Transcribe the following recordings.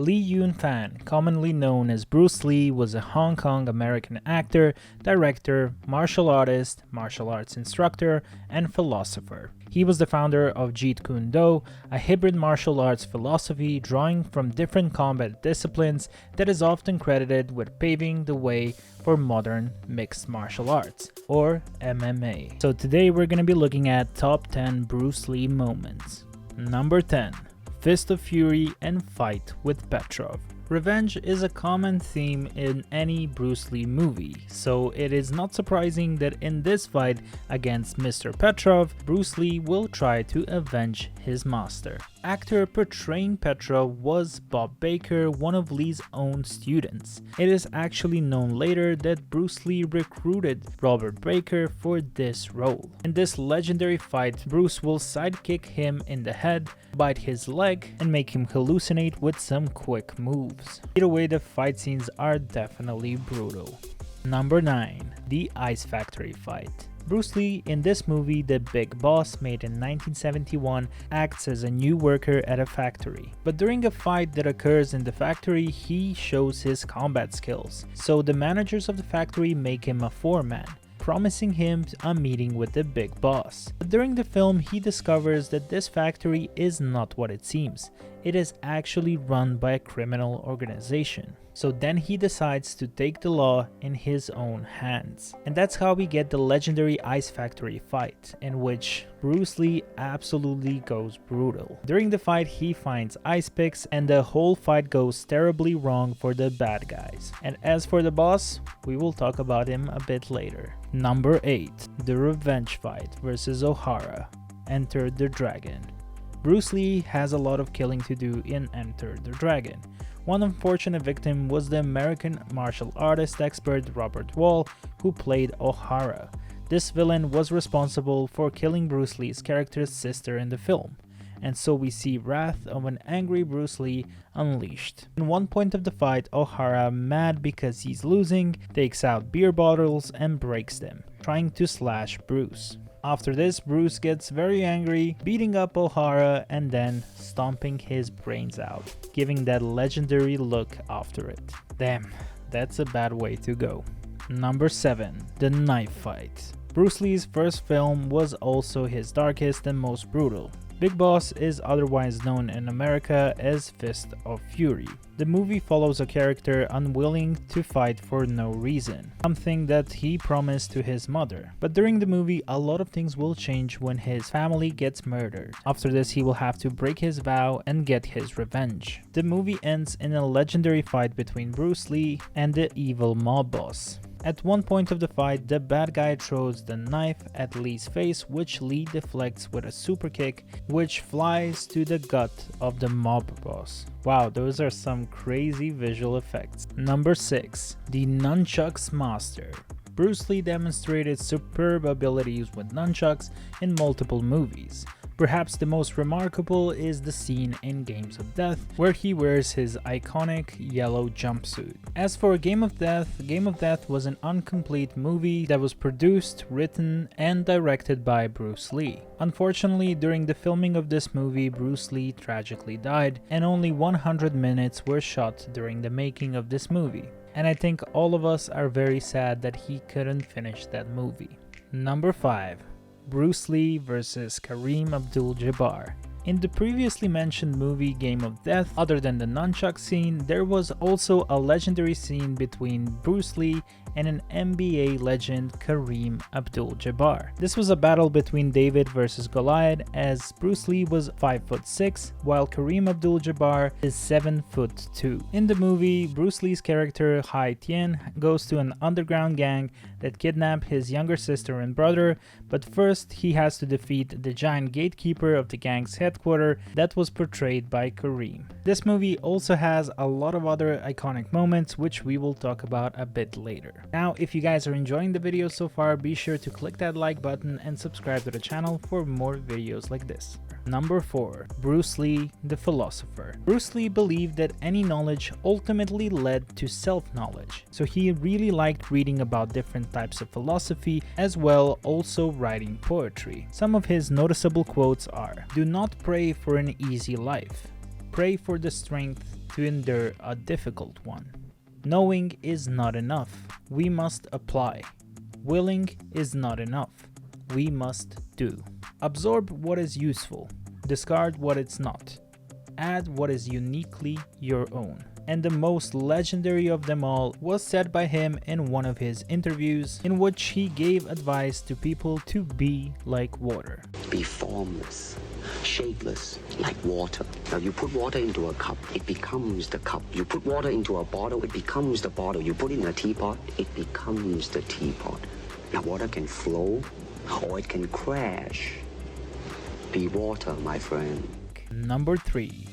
Lee Yun-fan, commonly known as Bruce Lee, was a Hong Kong American actor, director, martial artist, martial arts instructor, and philosopher. He was the founder of Jeet Kune Do, a hybrid martial arts philosophy drawing from different combat disciplines that is often credited with paving the way for modern mixed martial arts, or MMA. So today we're going to be looking at top 10 Bruce Lee moments. Number 10. Fist of Fury and fight with Petrov. Revenge is a common theme in any Bruce Lee movie, so it is not surprising that in this fight against Mr. Petrov, Bruce Lee will try to avenge his master. Actor portraying Petrov was Bob Baker, one of Lee's own students. It is actually known later that Bruce Lee recruited Robert Baker for this role. In this legendary fight, Bruce will sidekick him in the head, bite his leg, and make him hallucinate with some quick moves. Either way, the fight scenes are definitely brutal. Number 9. The Ice Factory fight. Bruce Lee in this movie, The Big Boss, made in 1971, acts as a new worker at a factory. But during a fight that occurs in the factory, he shows his combat skills. So the managers of the factory make him a foreman, promising him a meeting with the Big Boss. But during the film, he discovers that this factory is not what it seems. It is actually run by a criminal organization. So then he decides to take the law in his own hands. And that's how we get the legendary Ice Factory fight, in which Bruce Lee absolutely goes brutal. During the fight, he finds ice picks and the whole fight goes terribly wrong for the bad guys. And as for the boss, we will talk about him a bit later. Number 8. The Revenge Fight versus O'Hara. Enter the Dragon. Bruce Lee has a lot of killing to do in Enter the Dragon. One unfortunate victim was the American martial artist expert Robert Wall, who played O'Hara. This villain was responsible for killing Bruce Lee's character's sister in the film, and so we see wrath of an angry Bruce Lee unleashed. In one point of the fight, O'Hara, mad because he's losing, takes out beer bottles and breaks them, trying to slash Bruce. After this, Bruce gets very angry, beating up O'Hara and then stomping his brains out, giving that legendary look after it. Damn, that's a bad way to go. Number 7. The Knife Fight. Bruce Lee's first film was also his darkest and most brutal. Big Boss is otherwise known in America as Fist of Fury. The movie follows a character unwilling to fight for no reason, something that he promised to his mother. But during the movie, a lot of things will change when his family gets murdered. After this, he will have to break his vow and get his revenge. The movie ends in a legendary fight between Bruce Lee and the evil mob boss. At one point of the fight, the bad guy throws the knife at Lee's face, which Lee deflects with a super kick, which flies to the gut of the mob boss. Wow, those are some crazy visual effects. Number 6. The Nunchucks Master. Bruce Lee demonstrated superb abilities with nunchucks in multiple movies. Perhaps the most remarkable is the scene in Games of Death, where he wears his iconic yellow jumpsuit. As for Game of Death was an incomplete movie that was produced, written, and directed by Bruce Lee. Unfortunately, during the filming of this movie, Bruce Lee tragically died, and only 100 minutes were shot during the making of this movie. And I think all of us are very sad that he couldn't finish that movie. Number 5. Bruce Lee vs. Kareem Abdul-Jabbar. In the previously mentioned movie Game of Death, other than the nunchuck scene, there was also a legendary scene between Bruce Lee and an NBA legend, Kareem Abdul-Jabbar. This was a battle between David versus Goliath, as Bruce Lee was 5'6", while Kareem Abdul-Jabbar is 7'2". In the movie, Bruce Lee's character Hai Tien goes to an underground gang that kidnap his younger sister and brother, but first he has to defeat the giant gatekeeper of the gang's headquarters that was portrayed by Kareem. This movie also has a lot of other iconic moments, which we will talk about a bit later. Now, if you guys are enjoying the video so far, be sure to click that like button and subscribe to the channel for more videos like this. Number 4. Bruce Lee, the philosopher. Bruce Lee believed that any knowledge ultimately led to self-knowledge, so he really liked reading about different types of philosophy, as well also writing poetry. Some of his noticeable quotes are: "Do not pray for an easy life. Pray for the strength to endure a difficult one. Knowing is not enough. We must apply. Willing is not enough. We must do. Absorb what is useful. Discard what it's not. Add what is uniquely your own. And the most legendary of them all was said by him in one of his interviews, in which he gave advice to people to be like water. Be formless, shapeless, like water. Now you put water into a cup, it becomes the cup. You put water into a bottle, it becomes the bottle. You put it in a teapot, it becomes the teapot. Now water can flow or it can crash. Be water, my friend. Number 3.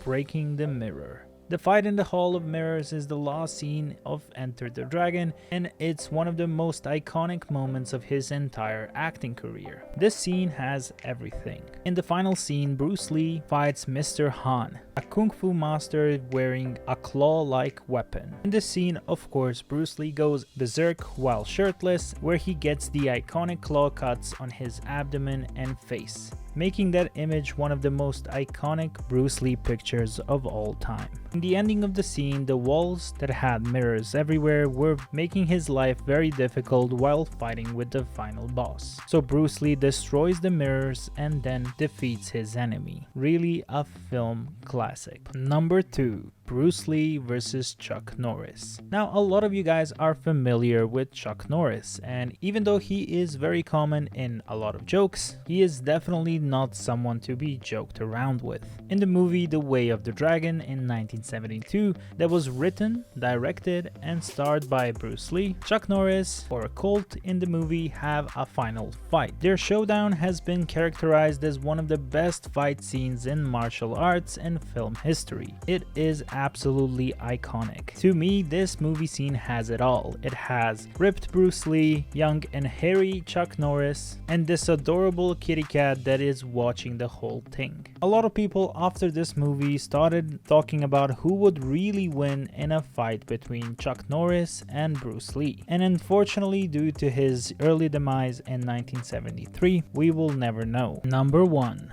Breaking the mirror. The fight in the Hall of Mirrors is the last scene of Enter the Dragon, and it's one of the most iconic moments of his entire acting career. This scene has everything. In the final scene, Bruce Lee fights Mr. Han, a kung fu master wearing a claw-like weapon. In this scene, of course, Bruce Lee goes berserk while shirtless, where he gets the iconic claw cuts on his abdomen and face, making that image one of the most iconic Bruce Lee pictures of all time. In the ending of the scene, the walls that had mirrors everywhere were making his life very difficult while fighting with the final boss. So Bruce Lee destroys the mirrors and then defeats his enemy. Really a film classic. Number 2. Bruce Lee versus Chuck Norris. Now, a lot of you guys are familiar with Chuck Norris, and even though he is very common in a lot of jokes, he is definitely not someone to be joked around with. In the movie The Way of the Dragon in 1972, that was written, directed, and starred by Bruce Lee, Chuck Norris or Colt in the movie have a final fight. Their showdown has been characterized as one of the best fight scenes in martial arts and film history. It is absolutely iconic. To me, this movie scene has it all. It has ripped Bruce Lee, young and hairy Chuck Norris, and this adorable kitty cat that is watching the whole thing. A lot of people after this movie started talking about who would really win in a fight between Chuck Norris and Bruce Lee. And unfortunately, due to his early demise in 1973, we will never know. Number 1.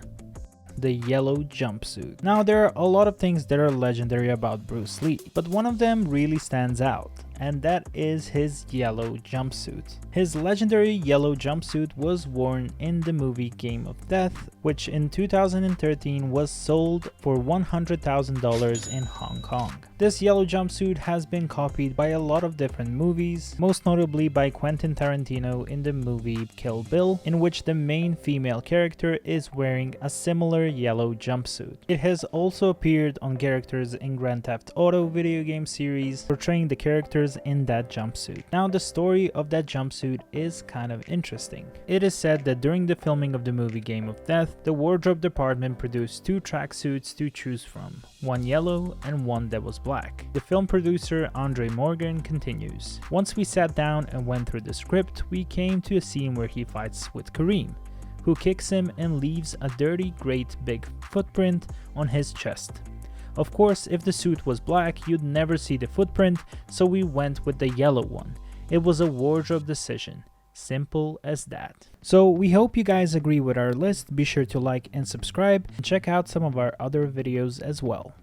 The Yellow Jumpsuit. Now, there are a lot of things that are legendary about Bruce Lee, but one of them really stands out, and that is his yellow jumpsuit. His legendary yellow jumpsuit was worn in the movie Game of Death, which in 2013 was sold for $100,000 in Hong Kong. This yellow jumpsuit has been copied by a lot of different movies, most notably by Quentin Tarantino in the movie Kill Bill, in which the main female character is wearing a similar yellow jumpsuit. It has also appeared on characters in Grand Theft Auto video game series, portraying the characters in that jumpsuit. Now, the story of that jumpsuit is kind of interesting. It is said that during the filming of the movie Game of Death, the wardrobe department produced 2 tracksuits to choose from, one yellow and one that was black. The film producer Andre Morgan continues, "Once we sat down and went through the script, we came to a scene where he fights with Kareem, who kicks him and leaves a dirty, great big footprint on his chest. Of course, if the suit was black, you'd never see the footprint, so we went with the yellow one. It was a wardrobe decision. Simple as that." So we hope you guys agree with our list. Be sure to like and subscribe, and check out some of our other videos as well.